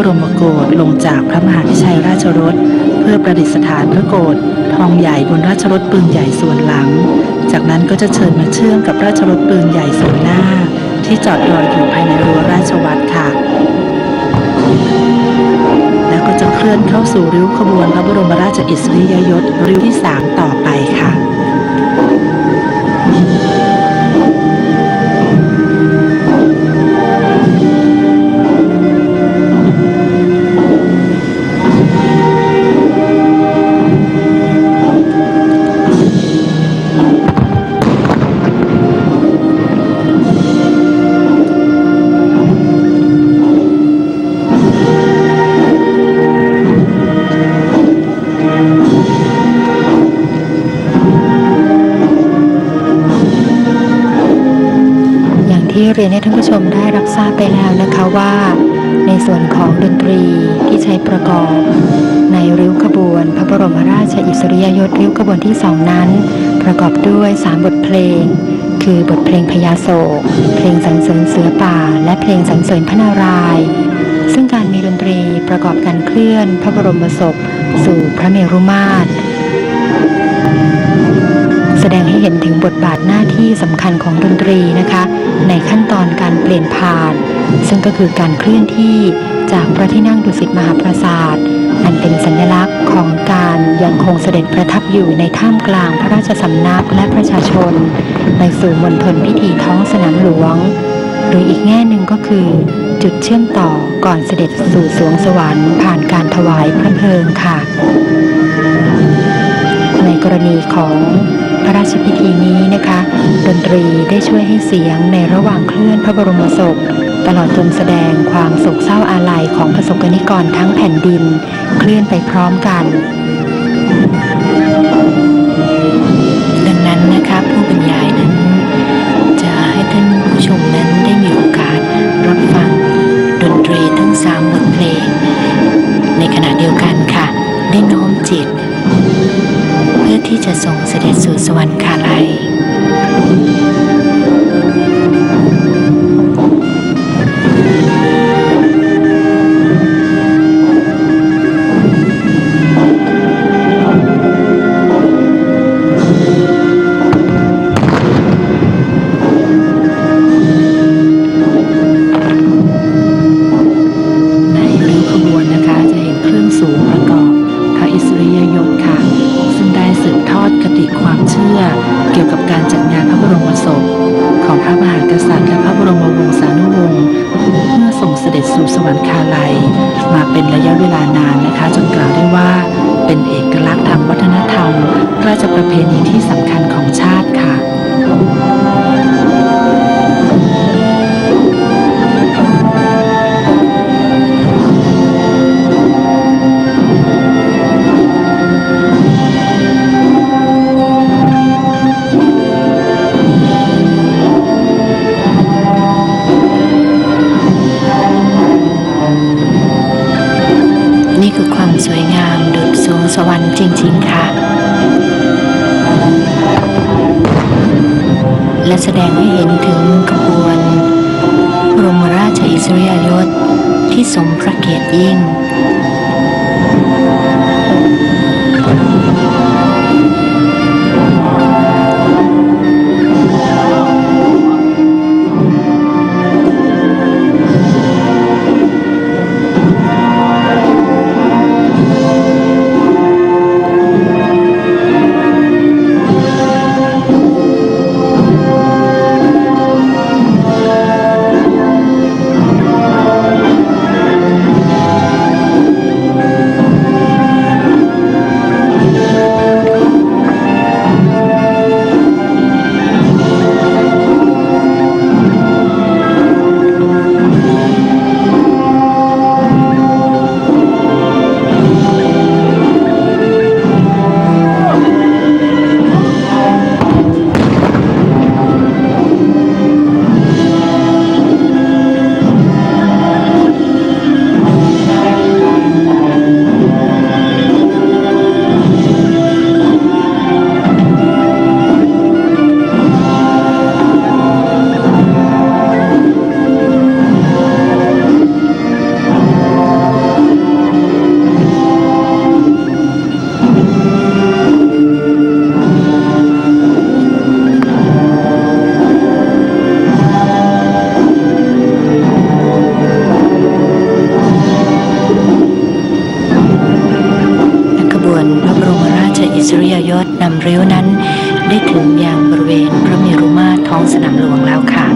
รมโกศลงจากพระมหาพิชัยราชรถเพื่อประดิษฐานพระโกศทองใหญ่บนราชรถปืนใหญ่ส่วนหลังจากนั้นก็จะเชิญมาเชื่อมกับราชรถปืนใหญ่ส่วนหน้าที่จอดรออยู่ภายในรั้วราชวัตรค่ะแล้วก็จะเคลื่อนเข้าสู่ริ้วขบวนพระบรมราชอิสริยยศริ้วที่3ต่อไปค่ะเรียนให้ท่านผู้ชมได้รับทราบไปแล้วนะคะว่าในส่วนของดนตรีที่ใช้ประกอบในริ้วขบวนพระบรมราชอิสริยยศริ้วขบวนที่2นั้นประกอบด้วย3บทเพลงคือบทเพลงพญาโศกเพลงสรรเสริญเสือป่าและเพลงสรรเสริญพระนารายณ์ซึ่งการมีดนตรีประกอบการเคลื่อนพระบรมศพสู่พระเมรุมาตรแสดงให้เห็นถึงบทบาทหน้าที่สำคัญของดนตรีนะคะในขั้นตอนการเปลี่ยนผ่านซึ่งก็คือการเคลื่อนที่จากพระที่นั่งดุสิตมหาปราสาทอันเป็นสัญลักษณ์ของการยังคงเสด็จประทับอยู่ในท่ามกลางพระราชสำนักและประชาชนไปสู่มณฑลพิธีท้องสนามหลวงหรืออีกแง่หนึ่งก็คือจุดเชื่อมต่อก่อนเสด็จสู่สวงสวรรค์ผ่านการถวายพระเพลิงค่ะในกรณีของพระราชพิธีนี้นะคะดนตรีได้ช่วยให้เสียงในระหว่างเคลื่อนพระบรมศพตลอดจนแสดงความโศกเศร้าอาลัยของประสบกนิกรทั้งแผ่นดินเคลื่อนไปพร้อมกันดังนั้นนะคะผู้บรรยายนั้นจะให้ท่านผู้ชมนั้นได้มีโอกาสรับฟังดนตรีทั้ง3บทเพลงในขณะเดียวกันค่ะได้น้อมจิตเพื่อที่จะส่งเสด็จสู่สวรรคาลัยเกี่ยวกับการจัดงานพระบรมศพของพระมหากษัตริย์และพระบรมวงศานุวงศ์เมื่อส่งเสด็จสู่สวรรคาลัยมาเป็นระยะเวลานานนะคะจนกล่าวได้ว่าเป็นเอกลักษณ์ทางวัฒนธรรมราชประเพณีที่สำคัญของชาติค่ะนี่คือความสวยงามดุจสวงสวรรค์จริงๆค่ะและแสดงให้เห็นถึงขบวนบรมราชอิสริยยศที่สมพระเกียรติยิ่ง สริยยศนำริ้วนั้นได้ถึงยังบริเวณพระเมรุมาตรท้องสนามหลวงแล้วค่ะ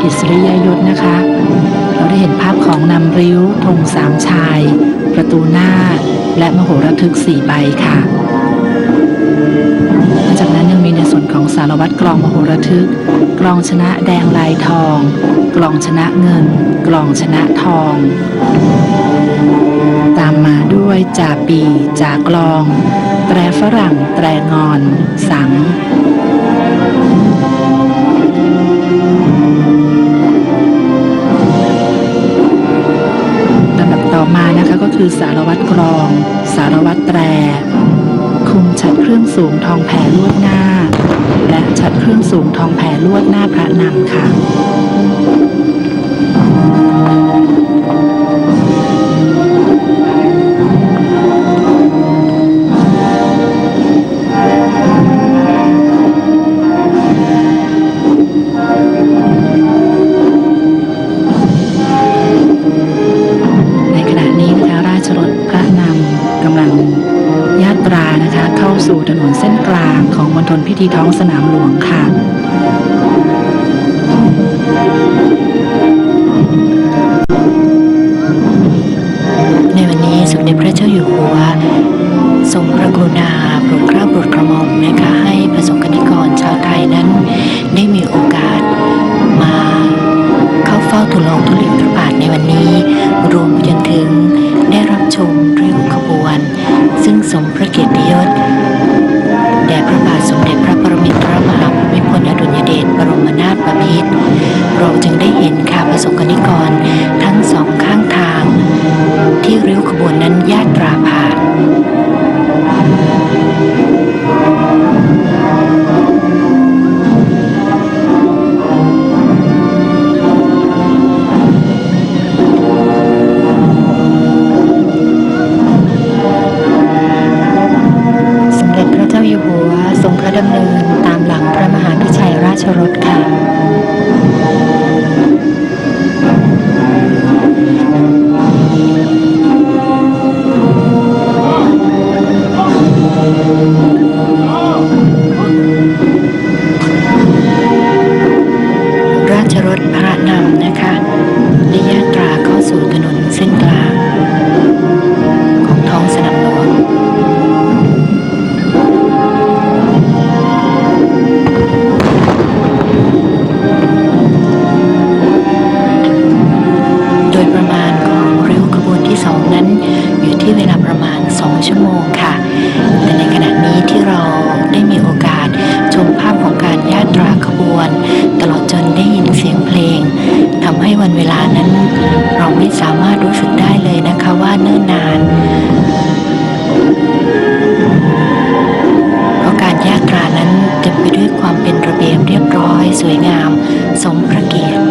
อิสริยยศนะคะเราได้เห็นภาพของนำริ้วธงสามชายประตูหน้าและมโหระทึก4 ใบค่ะจากนั้นยังมีในส่วนของสารวัตรกลองมโหระทึกกลองชนะแดงลายทองกลองชนะเงินกลองชนะทองตามมาด้วยจ่าปีจ่ากลองแตรฝรั่งแตรงอนสังต่อมานะคะก็คือสารวัตรกลองสารวัตรแตรคุมฉัตรเครื่องสูงทองแผ่ลวดหน้าและฉัตรเครื่องสูงทองแผ่ลวดหน้าพระนำค่ะสู่ถนนเส้นกลางของมณฑลพิธีท้องสนามหลวงค่ะในวันนี้สมเด็จพระเจ้าอยู่หัวทรงพระกรุณาโปรดเกล้าโปรดกระหม่อมนะคะให้ประสบกนิกรชาวไทยนั้นได้มีโอกาสมาเข้าเฝ้าทูลละอองธุลีพระบาทในวันนี้รวมจนถึงได้รับชมริ้วขบวนซึ่งสมพระเกียรติยศแด่พระบาทสมเด็จพระปรมินทรมหาภูมิพลอดุลยเดชบรมนาถบพิตรเราจึงได้เห็นค่ะประสบกนิกรทั้งสองข้างทางที่ริ้วขบวนนั้นญาตราผ่านทรงพระดำเนินตามหลังพระมหาพิชัยราชรถค่ะราชรถพระนำนะคะได้ยาตราเข้าสู่ถนนเส้นกลางของท้องสนามหลวงนั้นอยู่ที่เวลาประมาณ2 ชั่วโมงค่ะแต่ในขณะนี้ที่เราได้มีโอกาสชมภาพของการญาตราขบวนตลอดจนได้ยินเสียงเพลงทำให้วันเวลานั้นเราไม่สามารถรู้สึกได้เลยนะคะว่าเนิ่นนานเพราะการญาตรานั้นเต็มไปด้วยความเป็นระเบียบเรียบร้อยสวยงามสมพระเกียรติ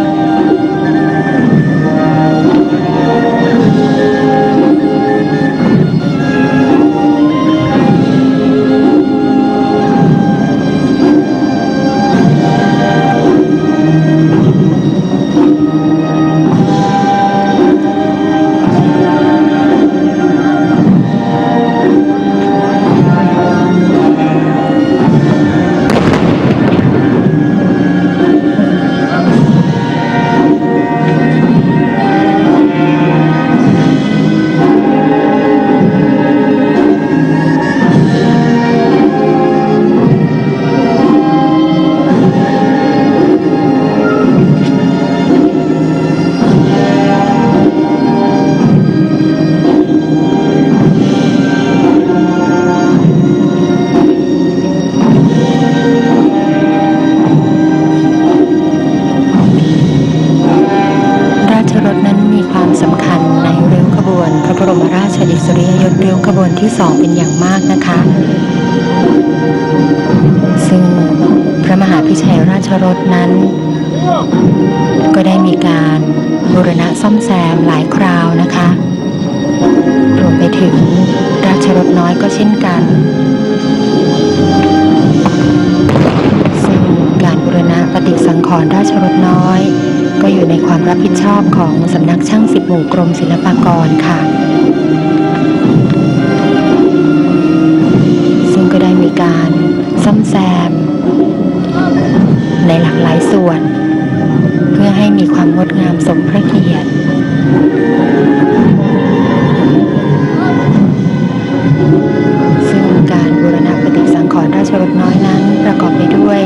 ถริ้วขบวนที่2เป็นอย่างมากนะคะซึ่งพระมหาพิชัยราชรถนั้นก็ได้มีการบูรณะซ่อมแซมหลายคราวนะคะรวมไปถึงราชรถน้อยก็เช่นกันซึ่งการบูรณะปฏิสังขรณ์ราชรถน้อยก็อยู่ในความรับผิดชอบของสำนักช่าง10หมู่กรมศิลปากรค่ะซึ่งก็ได้มีการซ่อมแซมในหลากหลายส่วนเพื่อให้มีความงดงามสมพระเกียรติซึ่งการบูรณะปฏิสังขรณ์ราชรถน้อยนั้นประกอบไปด้วย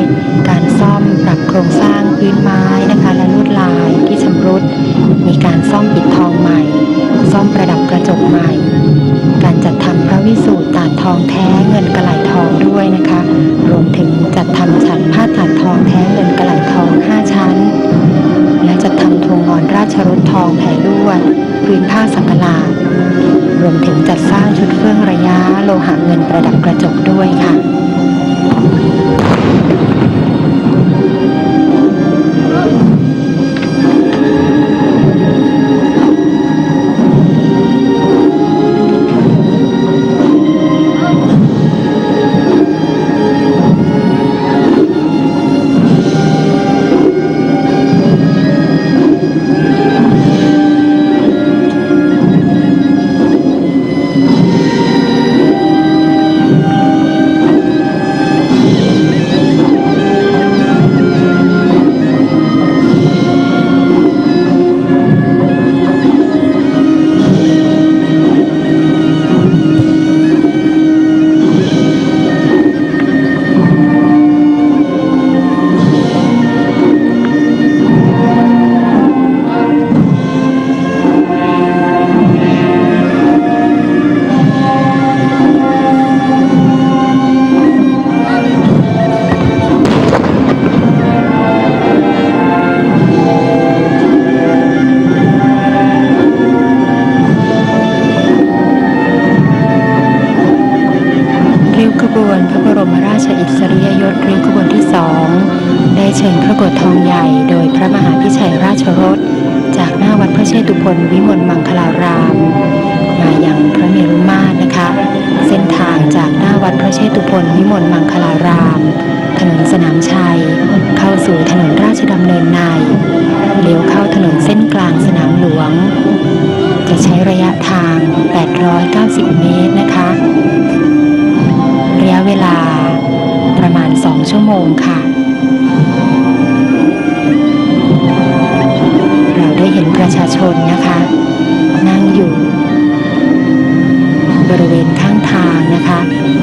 การซ่อมปรับโครงสร้างพื้นไม้นะคะและลวดลายที่ชำรุดมีการซ่อมปิดทองใหม่ซ่อมประดับกระจกใหม่การจัดทำพระวิสูตรตาดทองแท้เงินกะไหลทองด้วยนะคะรวมถึงจัดทำฉัตรผ้าตาดทองแท้เงินกะไหลทอง5ชั้นและจัดทำธงงอนราชรถทองแผ่ลวดพื้นผ้าสักหลาดรวมถึงจัดสร้างชุดเครื่องระยะโลหะเงินประดับกระจกด้วยค่ะขบวนพระบรมราชอิสริยยศริ้วขบวนที่2ได้เชิญพระโกฐทองใหญ่โดยพระมหาพิชัยราชรถจากหน้าวัดพระเชตุพนวิมลมังคลารามมายังพระเมรุมาตรนะคะเส้นทางจากหน้าวัดพระเชตุพนวิมลมังคลารามถนนสนามชัยเข้าสู่ถนนราชดำเนินในเลี้ยวเข้าถนนเส้นกลางสนามหลวงจะใช้ระยะทาง890เมตรนะคะระยะเวลาประมาณ2ชั่วโมงค่ะเราได้เห็นประชาชนนะคะนั่งอยู่บริเวณข้างทางนะคะ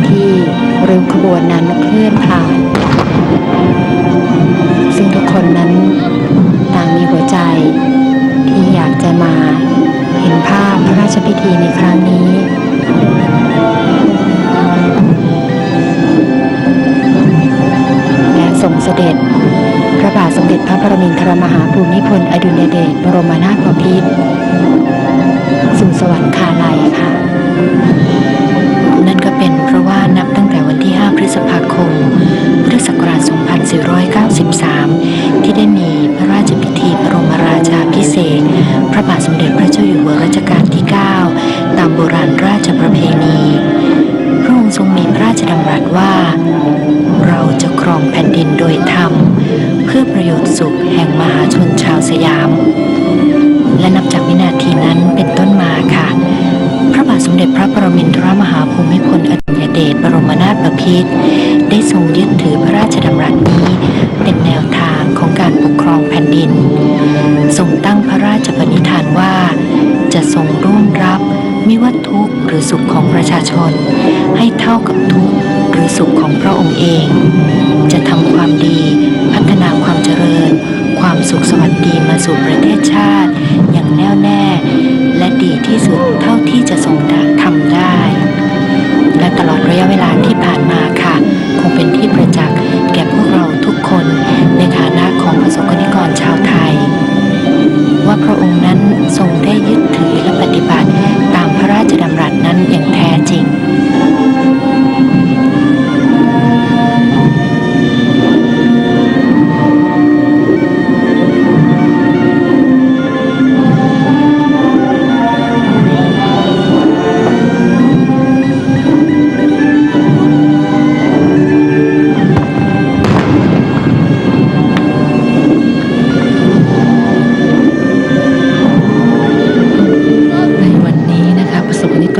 ที่ริ้วขบวนนั้นเคลื่อนผ่านซึ่งทุกคนนั้นต่างมีหัวใจที่อยากจะมาเห็นภาพพระราชพิธีในครั้งนี้ทรงเสด็จพระบาทสมเด็จพระปรมินทรมหาภูมิพลอดุลยเดชบรมนาถบพิตรสู่สวรรคาลัยค่ะนั่นก็เป็นเพราะว่านับตั้งแต่วันที่5พฤษภาคมพุทธศักราช2493ที่ได้มีพระราชพิธีบรมราชาภิเษกพระบาทสมเด็จพระเจ้าอยู่หัวรัชกาลที่9ตามโบราณราชประเพณีพระองค์ทรงมีพระราชดำรัสว่าเราจะครองแผ่นดินโดยธรรมเพื่อประโยชน์สุขแห่งมหาชนชาวสยามและนับจากวินาทีนั้นเป็นต้นมาค่ะพระบาทสมเด็จพระปรมินทรมหาภูมิพลอดุลยเดชบรมนาถบพิตรได้ทรงยึดถือพระราชดำรัสนี้เป็นแนวทางของการปกครองแผ่นดินทรงตั้งพระราชปณิธานว่าจะทรงร่วมรับมิว่าทุกข์หรือสุขของประชาชนให้เท่ากับทุกข์หรือสุขของพระองค์เองจะทำความดีพัฒนาความเจริญความสุขสวัสดีมาสู่ประเทศชาติอย่างแน่วแน่และดีที่สุดเท่าที่จะทรงทำได้และตลอดระยะเวลาที่ผ่านมาค่ะคงเป็นที่ประจักษ์แก่พวกเราทุกคนในฐานะของประสบนิกรชาวไทยว่าพระองค์นั้นทรงได้ยึดถือและปฏิบัติตามพระราชดำรัสนั้นอย่างแท้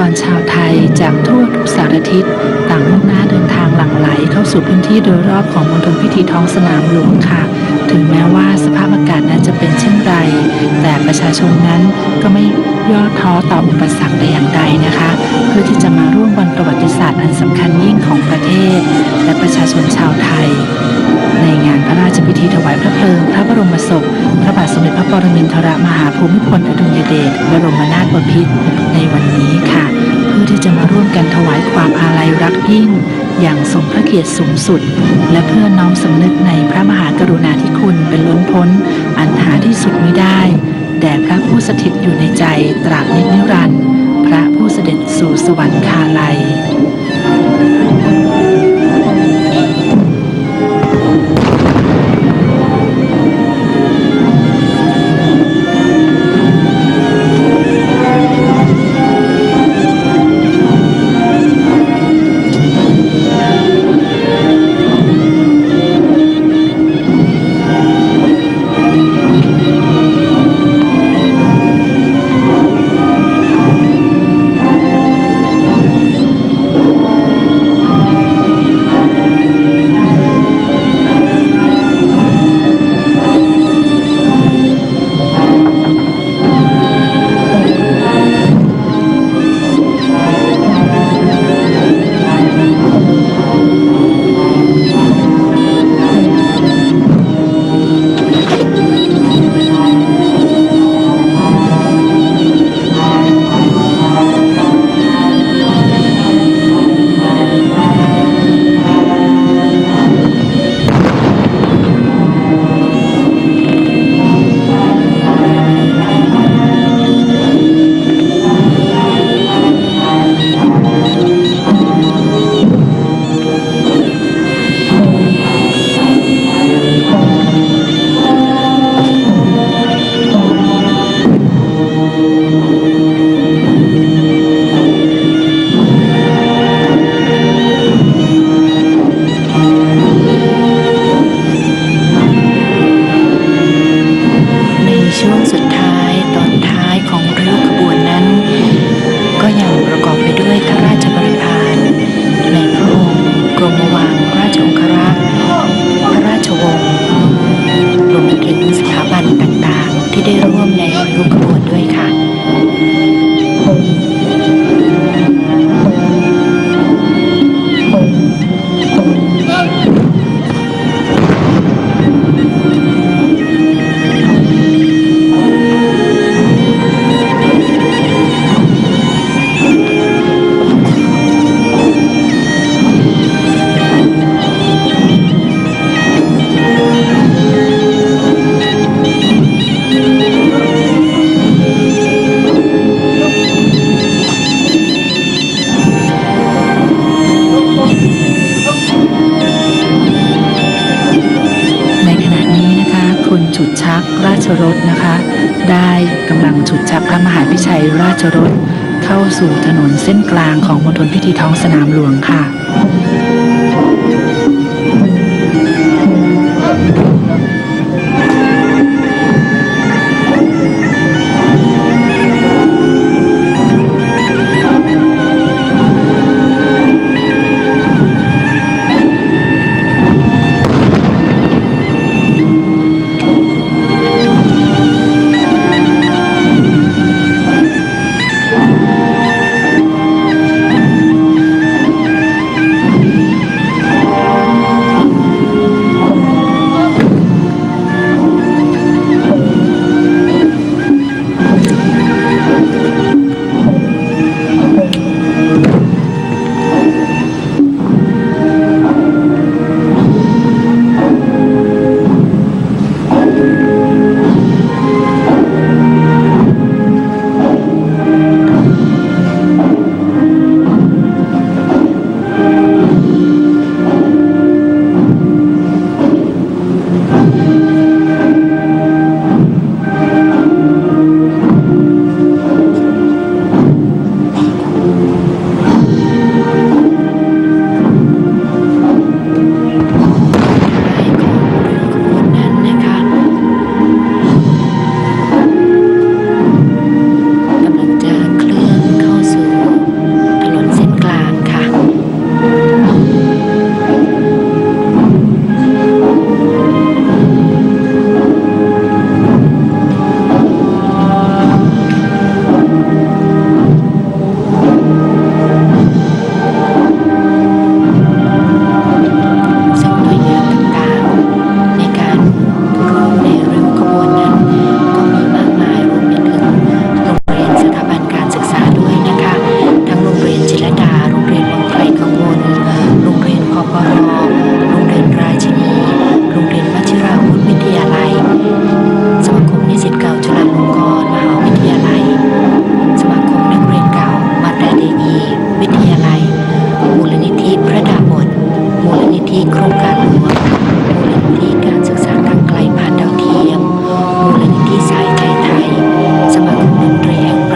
รชาวไทยจากทั่วทุกสารทิศต่างมุ่งหน้าเดินทางหลั่งไหลเข้าสู่พื้นที่โดยรอบของมณฑลพิธีท้องสนามหลวงค่ะถึงแม้ว่าสภาพอากาศนั้นจะเป็นเช่นไรแต่ประชาชนนั้นก็ไม่ย่อท้อต่ออุปสรรคแต่อย่างใดนะคะเพื่อที่จะมาร่วมวันประวัติศาสตร์อันสำคัญยิ่งของประเทศและประชาชนชาวไทยในงานพระราชพิธีถวายพระเพลิงพระบรมศพพระบาทสมเด็จพระปรมินทรมหาภูมิพลอดุลยเดชบรมนาถบพิตรในวันนี้ค่ะเพื่อที่จะมาร่วมกันถวายความอาลัยรักยิ่งอย่างสมพระเกียรติสูงสุดและเพื่อน้อมสำนึกในพระมหากรุณาธิคุณเป็นล้นพ้นอันหาที่สุดมิได้แด่พระผู้สถิตอยู่ในใจตราบนิจนิรันดร์พระผู้เสด็จสู่สวรรคาลัยฉุดชักราชรถนะคะได้กำลังฉุดชักพระมหาพิชัยราชรถเข้าสู่ถนนเส้นกลางของมณฑลพิธีท้องสนามหลวงค่ะ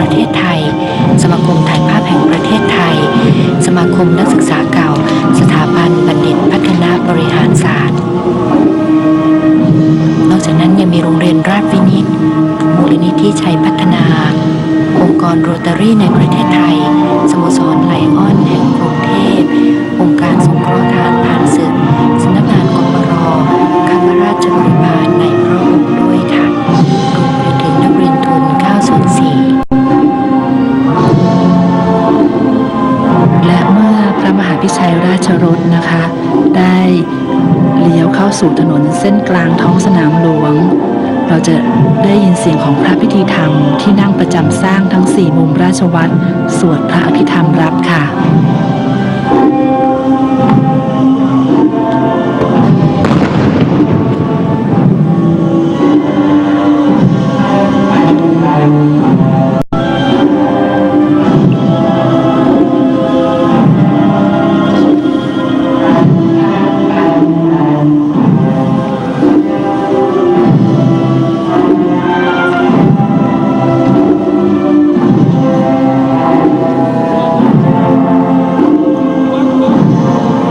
ประเทศไทยสมาคมถ่ายภาพแห่งประเทศไทยสมาคมนักศึกษาเก่าสถาบันบัณฑิตพัฒนาบริหารศาสตร์นอกจากนั้นยังมีโรงเรียนราชวินิตมูลนิธิชัยพัฒนาองค์กรโรตารี่ในประเทศไทยสโมสรไลออนแห่งกรุงเทพองค์การสงเคราะห์ทหารผ่านศึกสำนักงานกปร.ข้าราชบริพารในพระองค์ด้วยค่ะรวมไปถึงนักเรียนทุน 904 และเมื่อพระมหาพิชัยราชรถนะคะ ได้เลี้ยวเข้าสู่ถนนเส้นกลางท้องสนามหลวง เราจะได้ยินเสียงของพระพิธีธรรมที่นั่งประจำสร้างทั้ง4มุมราชวัตรสวดพระอภิธรรมรับค่ะ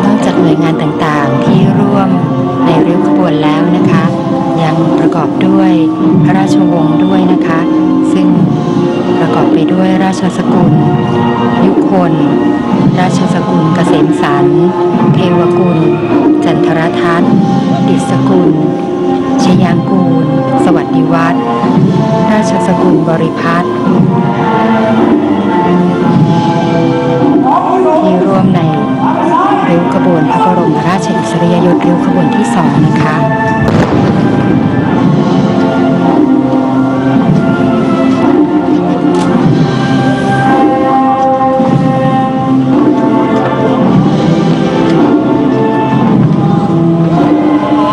นอกจากหน่วยงานต่างๆที่ร่วมในริ้วขบวนแล้วนะคะ ยังประกอบด้วยพระราชวงศ์ด้วยนะคะ ซึ่งประกอบไปด้วยราชสกุลยุคล ราชสกุลเกษมสันต์เทวกุล จันทรทัศน์ดิษกุล ชยางกูล สวัสดิวัฒน์ราชสกุลบริพัตรที่ร่วมในริ้วขบวนพระบรมราชอิสริยยศริ้วขบวนที่2นะคะ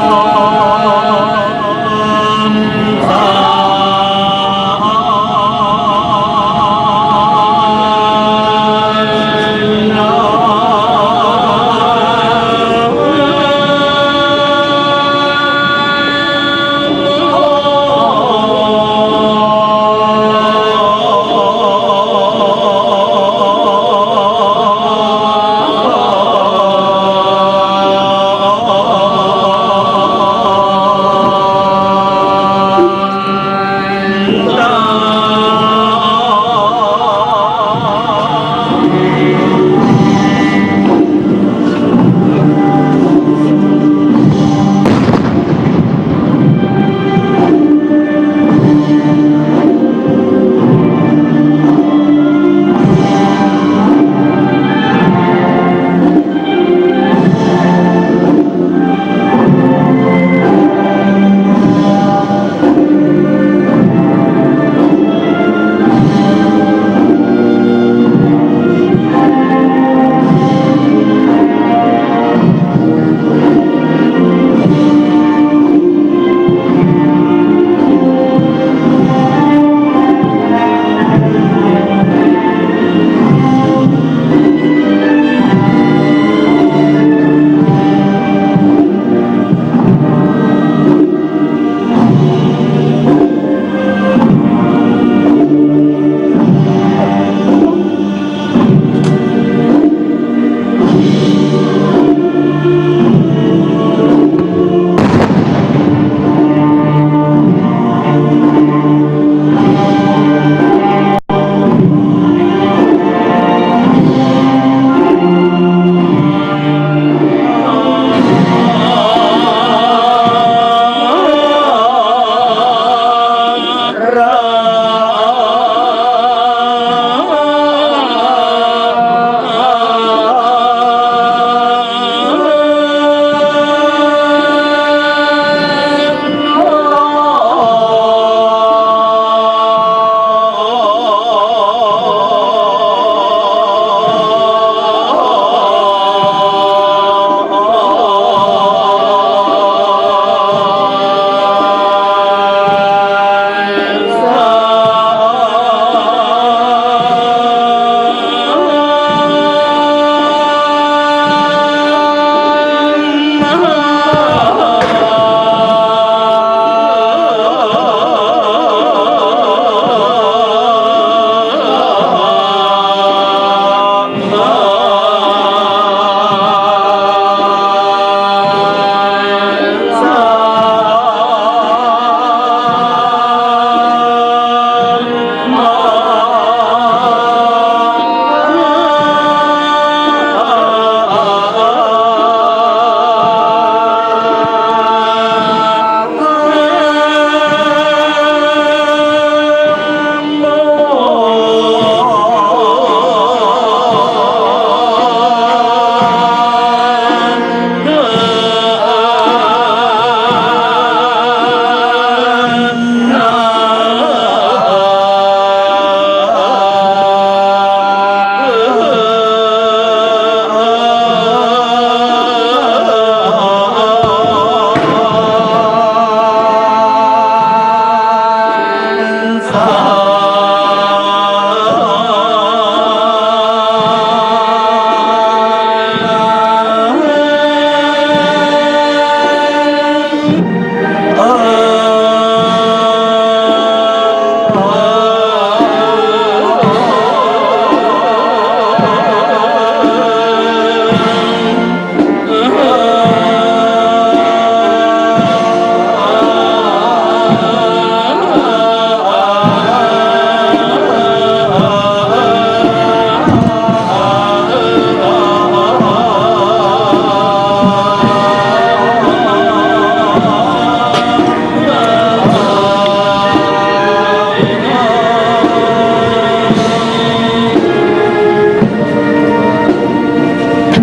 Oh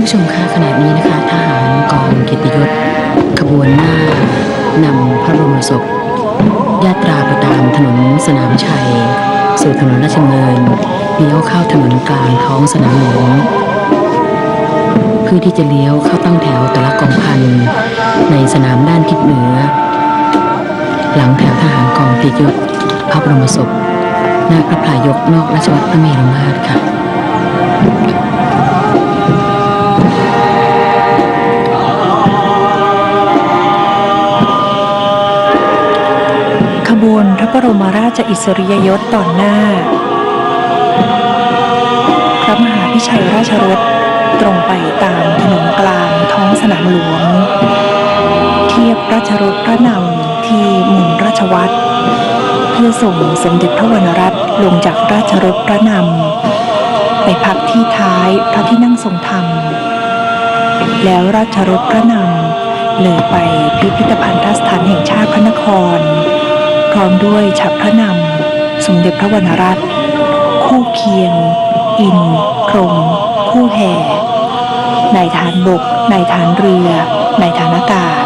านผู้ชมคะขณะนี้นะคะทหารกองเกียรติยศขบวนหน้านำพระบรมศพยาตราไปตามถนนสนามชัยสู่ถนนราชดำเนินเลี้ยวเข้าถนนกลางท้องสนามหลวงเพื่อที่จะเลี้ยวเข้าตั้งแถวแต่ละกองพันในสนามด้านทิศเหนือหลังแถวทหารกองเกียรติยศพระบรมศพณพระพลายกนอกราชวัตรพระเมรุมาตรค่ะขบวนพระบรมราชอิสริยยศต่อหน้าพระมหาพิชัยราชรถตรงไปตามถนนกลางท้องสนามหลวงเทียบราชรถพระนำที่มุมราชวัตรเพื่อส่งสมเด็จพระวรรณรัตน์ลงจากราชรถพระนำไปพักที่ท้ายพระที่นั่งทรงธรรมแล้วราชรถพระนำเลยไปพิพิธภัณฑสถานแห่งชาติพระนครพร้อมด้วยฉัตรพระนำสมเด็จพระวรรณรัตน์คู่เคียงอินพรหมคู่แห่นายทหารบกนายทหารเรือนายทหารอากาศ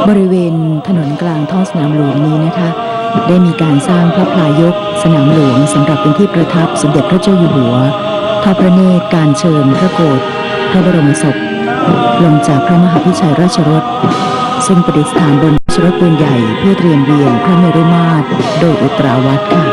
บริเวณถนนกลางท้องสนามหลวงนี้นะคะได้มีการสร้างพระพลายกสนามหลวงสำหรับเป็นที่ประทับสมเด็จพระเจ้าอยู่หัวทอดพระเนตรการเชิญพระโกฐพระบรมศพลงจากพระมหาพิชัยราชรถซึ่งประดิษฐานบนราชรถปืนใหญ่เพื่อเตรียมเวียนพระเมรุมาตรโดยอุตราวัตรค่ะ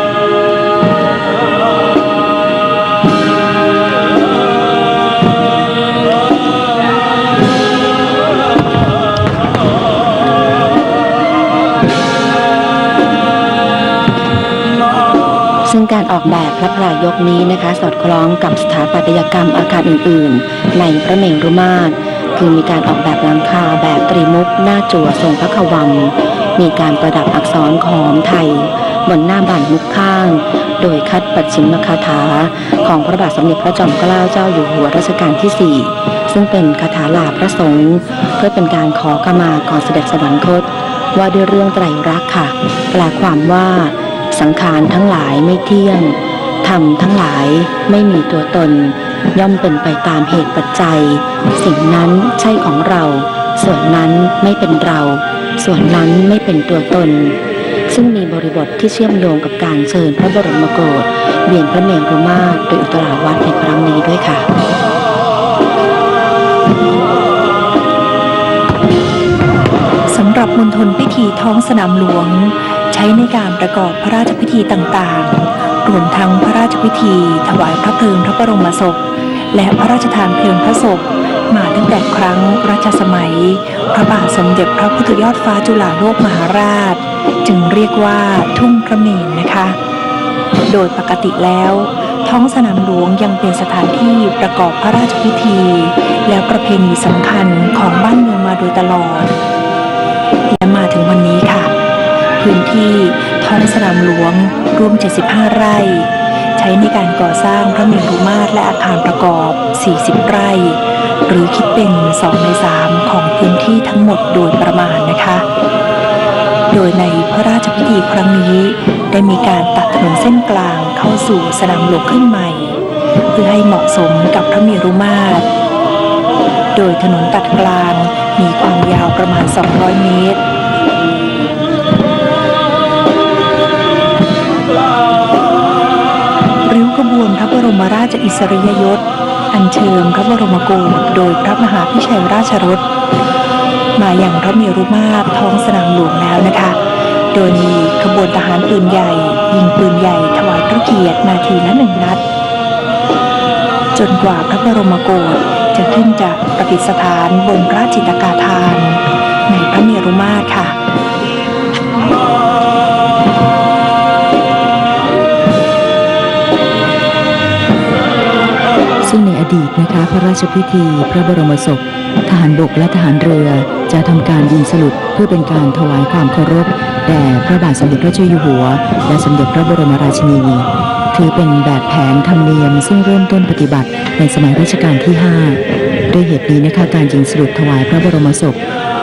ซึ่งการออกแบบพระพลายกนี้นะคะสอดคล้องกับสถาปัตยกรรมอาคารอื่นๆในพระเมรุมาตรคือมีการออกแบบหลังคาแบบตรีมุกหน้าจั่วทรงพระขวังมีการประดับอักษรขอมไทยบนหน้าบานมุกข้างโดยคัดปัจฉิมคาถาของพระบาทสมเด็จพระจอมเกล้าเจ้าอยู่หัวรัชกาลที่ 4ซึ่งเป็นคาถาลาพระสงฆ์เพื่อเป็นการขอขมาก่อนเสด็จสวรรคตว่าด้วยเรื่องไตรรักษ์ค่ะแปลความว่าสังขารทั้งหลายไม่เที่ยงธรรมทั้งหลายไม่มีตัวตนย่อมเป็นไปตามเหตุปัจจัยสิ่งนั้นใช่ของเราส่วนนั้นไม่เป็นเราส่วนนั้นไม่เป็นตัวตนซึ่งมีบริบทที่เชื่อมโยงกับการเชิญพระบรมโกฐเวียนพระเมรุมาตรโดยอุตราวัตรในครั้งนี้ด้วยค่ะสำหรับมณฑลพิธีท้องสนามหลวงใช้ในการประกอบพระราชพิธีต่างๆรวมทั้งพระราชพิธีถวายพระเพลิงพระบรมศพและพระราชทานเพลิงพระศพมาตั้งแต่ครั้งรัชสมัยพระบาทสมเด็จพระพุทธยอดฟ้าจุฬาโลกมหาราชจึงเรียกว่าทุ่งพระเมรุนะคะโดยปกติแล้วท้องสนามหลวงยังเป็นสถานที่ประกอบพระราชพิธีและประเพณีสำคัญของบ้านเมืองมาโดยตลอดและมาถึงวันนี้ค่ะพื้นที่ท้องสนามหลวงรวม75ไร่ใช้ในการก่อสร้างพระเมรุมาตรและอาคารประกอบ40ไร่หรือคิดเป็น2 ใน 3ของพื้นที่ทั้งหมดโดยประมาณนะคะโดยในพระราชพิธีครั้งนี้ได้มีการตัดถนนเส้นกลางเข้าสู่สนามหลวงขึ้นใหม่เพื่อให้เหมาะสมกับพระเมรุมาตรโดยถนนตัดกลางมีความยาวประมาณ200 เมตรริ้วขบวนพระบรมราชอิสริยยศอัญเชิญพระบรมโกฐโดยพระมหาพิชัยราชรถมาอย่างพระเมรุมาตรท้องสนามหลวงแล้วนะคะโดยมีขบวนทหารปืนใหญ่ยิงปืนใหญ่ถวายพระเกียรตินาทีละ1 นัดจนกว่าพระบรมโกฐจะขึ้นจากประดิษฐานบนพระจิตกาธานในพระเมรุมาตรค่ะซึ่งในอดีตนะคะพระราชพิธีพระบรมศพทหารบกและทหารเรือจะทำการยิงสลุดเพื่อเป็นการถวายความเคารพแด่พระบาทสมเด็จพระเจ้าอยู่หัวและสมเด็จพระบรมราชินี ถือเป็นแบบแผนธรรมเนียมซึ่งเริ่มต้นปฏิบัติในสมัยรัชกาลที่ 5 ด้วยเหตุนี้นะคะการยิงสลุดถวายพระบรมศพ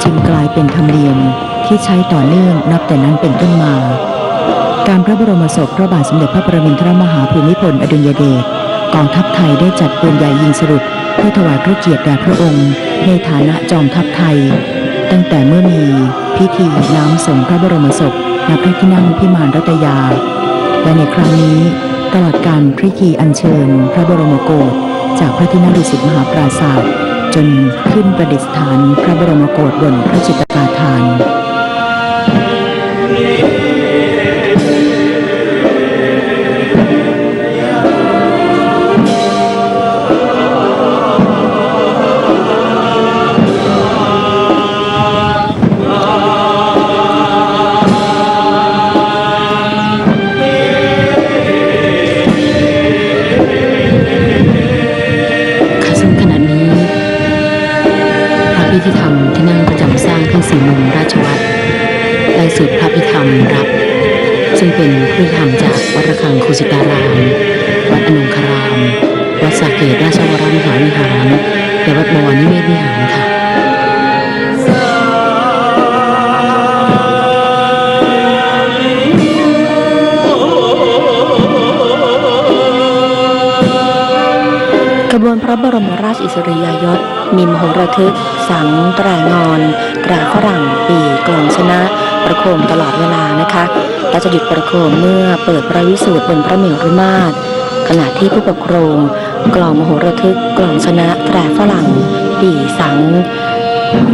จึงกลายเป็นธรรมเนียมที่ใช้ต่อเนื่องนับแต่นั้นเป็นต้นมา การพระบรมศพพระบาทสมเด็จพระปรมินทรมหาภูมิพลอดุลยเดชกองทัพไทยได้จัดปืนใหญ่ยิงสลุดเพื่อถวายพระเกียรติแด่พระองค์ในฐานะจอมทัพไทยตั้งแต่เมื่อมีพิธีน้ำส่งพระบรมศพณพระที่นั่งพิมานรัตยาและในครั้งนี้ตลอดการพิธีอัญเชิญพระบรมโกศจากพระที่นั่งดุสิตมหาปราสาทจนขึ้นประดิษฐานพระบรมโกศบนพระจิตกาฐานพิธีธรรมที่นั่งประจำสร้างทั้งสี่มุมราชวัตรได้สืบพระพิธรรมรับซึ่งเป็นพิธีธรรมจากวัดระฆังโคสิตารามวัดอนงคารามวัดสาเกตราชวรมหาวิหารและวัดบวรนิเวศวิหารค่ะขบวนพระบรมราชอิสริยยศมีมโหระทึกสังแตรงอนแตรฝรั่งปีกลองชนะประโคมตลอดเวลานะคะและจะหยุดประโคมเมื่อเปิดพระวิสูตรบนพระเมรุมาตรขณะที่ผู้ปกครองกลองมโหระทึกกลองชนะแตรฝรั่งปีสัง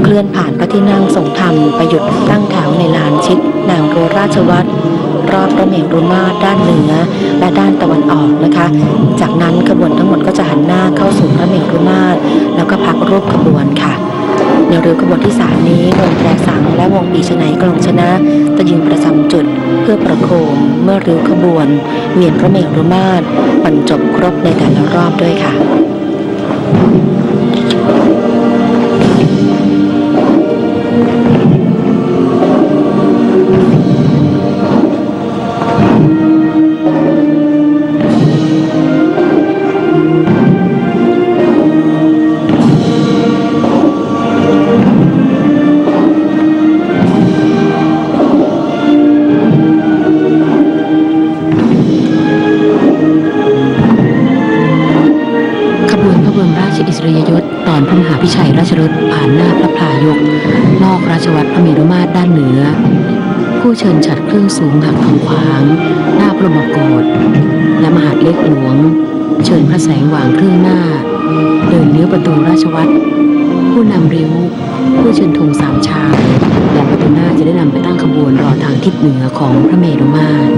เคลื่อนผ่านพระที่นั่งทรงธรรมไปหยุดตั้งแถวในลานชิดนางโรราชวัตรรอบพระเมรุมาตรด้านเหนือและด้านตะวันออกนะคะจากนั้นขบวนทั้งหมดก็จะหันหน้าเข้าสู่พระเมรุมาตรแล้วก็พักรูปขบวนค่ะในริ้วขบวนที่3นี้วงแตรสังและวงปีชนัยกลองชนะจะยืนประจำจุดเพื่อประโคมเมื่อริ้วขบวนเวียนพระเมรุมาตรบรรจบครบในแต่ละรอบด้วยค่ะตอนพระมหาพิชัยราชรถผ่านหน้าพระพลายกนอกราชวัตรพระเมรุมาตรด้านเหนือผู้เชิญฉัตรเครื่องสูงหักทองขวางหน้าพระบรมโกศและมหาดเล็กหลวงเชิญพระแสงหว่างเครื่องหน้าเดินเลี้ยวประตูราชวัตรผู้นำริ้วผู้เชิญธงสามชาและประตูหน้าจะได้นำไปตั้งขบวนรอทางทิศเหนือของพระเมรุมาตร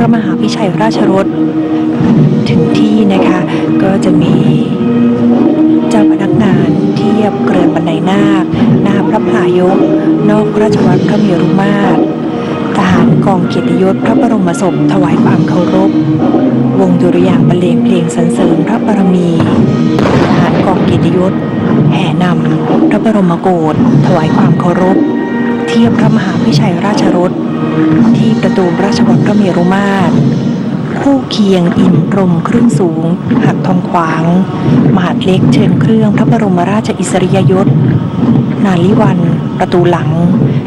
พระมหาพิชัยราชรถถึงที่นะคะก็จะมีเจ้าพนักงานเทียบเกลื่อนบันไดนาคหน้าพระพลายกนอกราชวัตรพระเมรุมาตรทหารกองเกียรติยศพระบรมศพถวายความเคารพวงดุริยางค์บรรเลงเพลงสรรเสริญพระบารมีทหารกองเกียรติยศแห่นำพระบรมโกศถวายความเคารพเทียบพระมหาพิชัยราชรถที่ประตูราชวัตรพระเมรุมาตรคู่เคียงอิ่มพรมเครื่องสูงหักทองขวางมหาดเล็กเชิญเครื่องพระบรมราชอิสริยยศนาลิวันประตูหลัง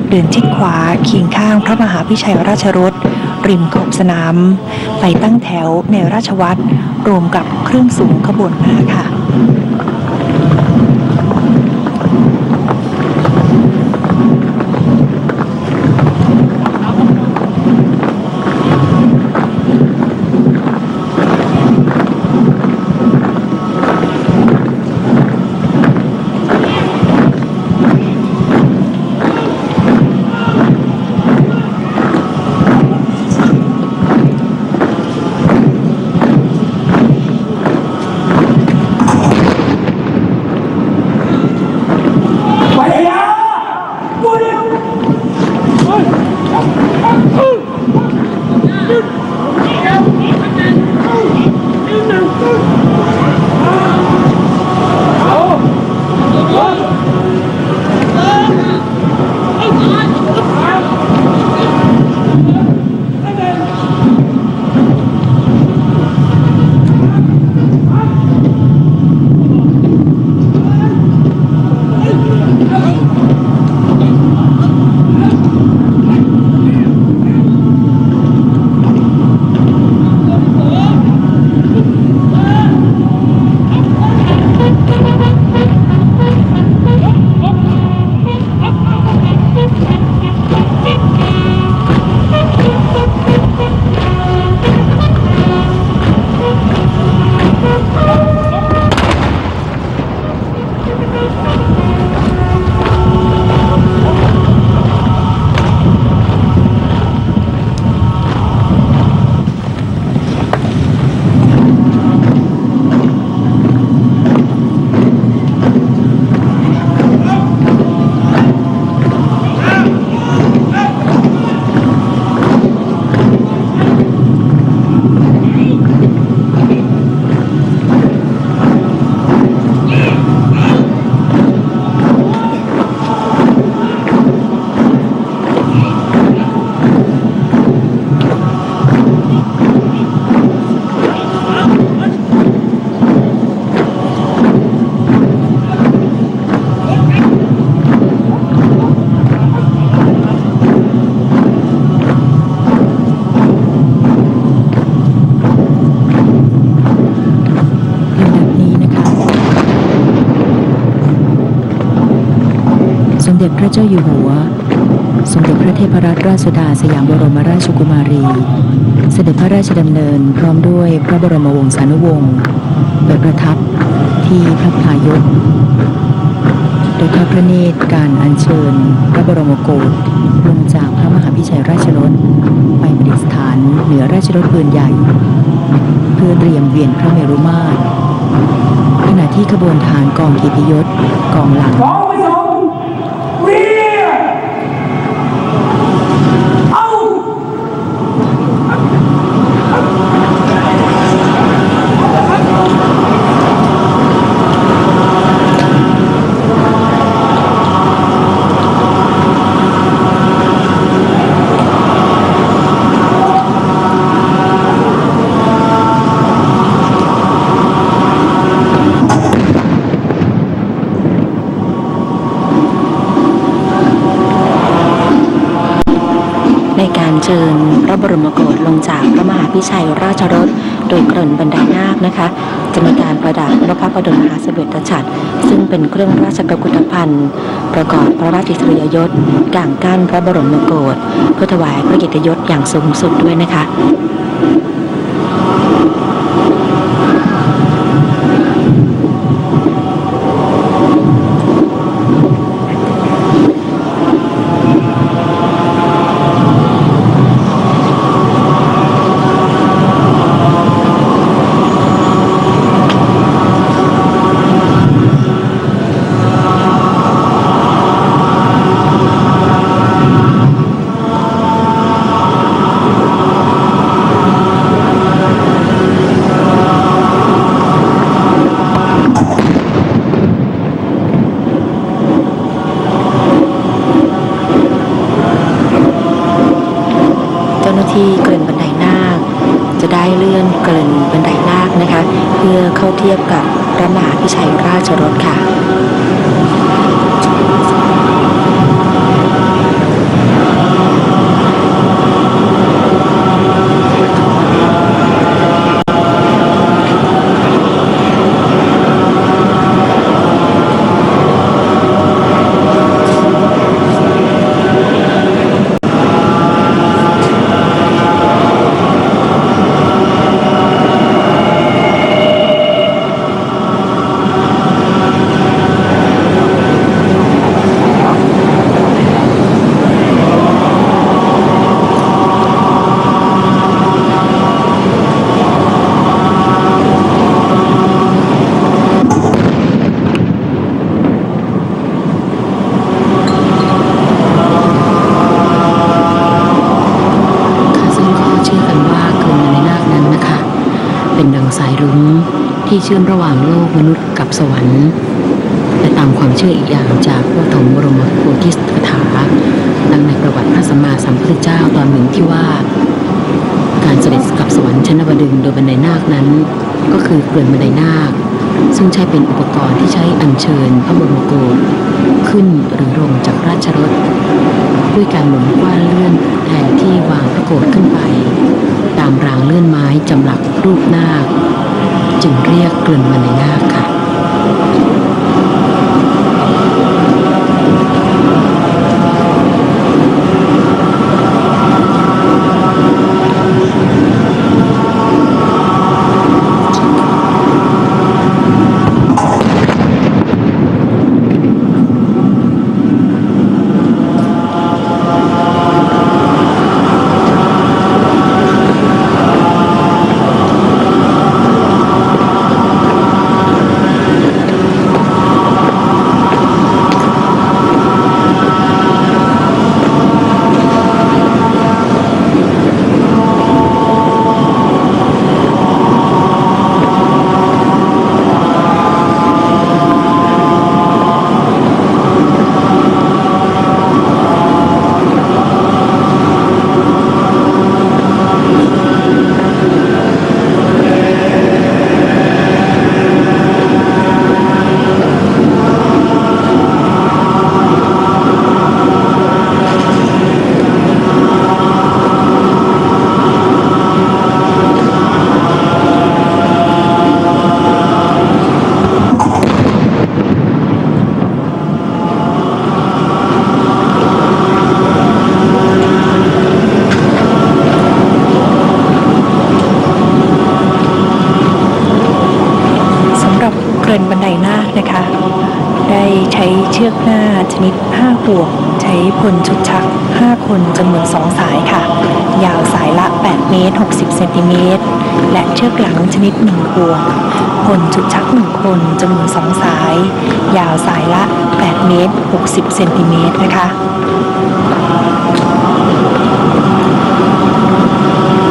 เดินชิดขวาเคียงข้างพระมหาพิชัยราชรถริมขอบสนามไปตั้งแถวในราชวัตรรวมกับเครื่องสูงขบวนม้าค่ะ ข สมเด็จพระเจ้าอยู่หัวสมเด็จพระเทพรัตนราชสุดาสยามบรมราชกุมารี เสด็จพระราชดำเนินพร้อมด้วยพระบรมวงศานุวงศ์ไปประทับที่พระพายศโดยทอดพระเนตรการอัญเชิญพระบรมโกศลงจากพระมหาพิชัยราชรถไปประดิษฐานเหนือราชรถปืนใหญ่ เพื่อเตรียมเวียนพระเมรุมาตรขณะที่ขบวนทหารกองเกียรติยศกองหลังในการเชิญพระบรมโกศลงจากพระมหาพิชัยราชรถโดยเกริ่นบรรดานาคนะคะจะมีการประดับพระพักตร์บรมมหาเสด็จฉัตรซึ่งเป็นเครื่องราชกุฏภัณฑ์ประกอบพระราชอิสริยยศก่างกั้นพระบรมโกศเพื่อถวายพระเกียรติยศอย่างสูงสุดด้วยนะคะ ที่เกริ่นบันไดนาคจะได้เลื่อนเกริ่นบันไดนาคนะคะเพื่อเข้าเทียบกับพระมหาพิชัยราชรถค่ะ เชื่อมระหว่างโลกมนุษย์กับสวรรค์และตามความเชื่ออีกอย่างจากพระปฐมบรมโพธิคถาดังในประวัติพระสัมมาสัมพุทธเจ้าตอนหนึ่งที่ว่า การเสด็จกลับสวรรค์ชั้นนวดึงส์โดยบันไดนาคนั้นก็คือเกลื่อนบันไดนาคซึ่งใช้เป็นอุปกรณ์ที่ใช้อัญเชิญพระบรมโกศขึ้นหรือลงจากราชรถด้วยการหมุนกว้านเลื่อนแทนที่วางพระโกศขึ้นไปตามรางเลื่อนไม้จำหลักรูปนาคจึงเรียกเกลื่อนบันไดนาคค่ะ เดินบันไดนาคนะคะ ได้ใช้เชือกหน้าชนิด5ห่วงใช้พลชุดชัก5คนจำนวน2สายค่ะยาวสายละ8เมตร60เซนติเมตรและเชือกหลังชนิด1ห่วงพลชุดชัก1คนจำนวน2สายยาวสายละ8เมตร60เซนติเมตรนะคะ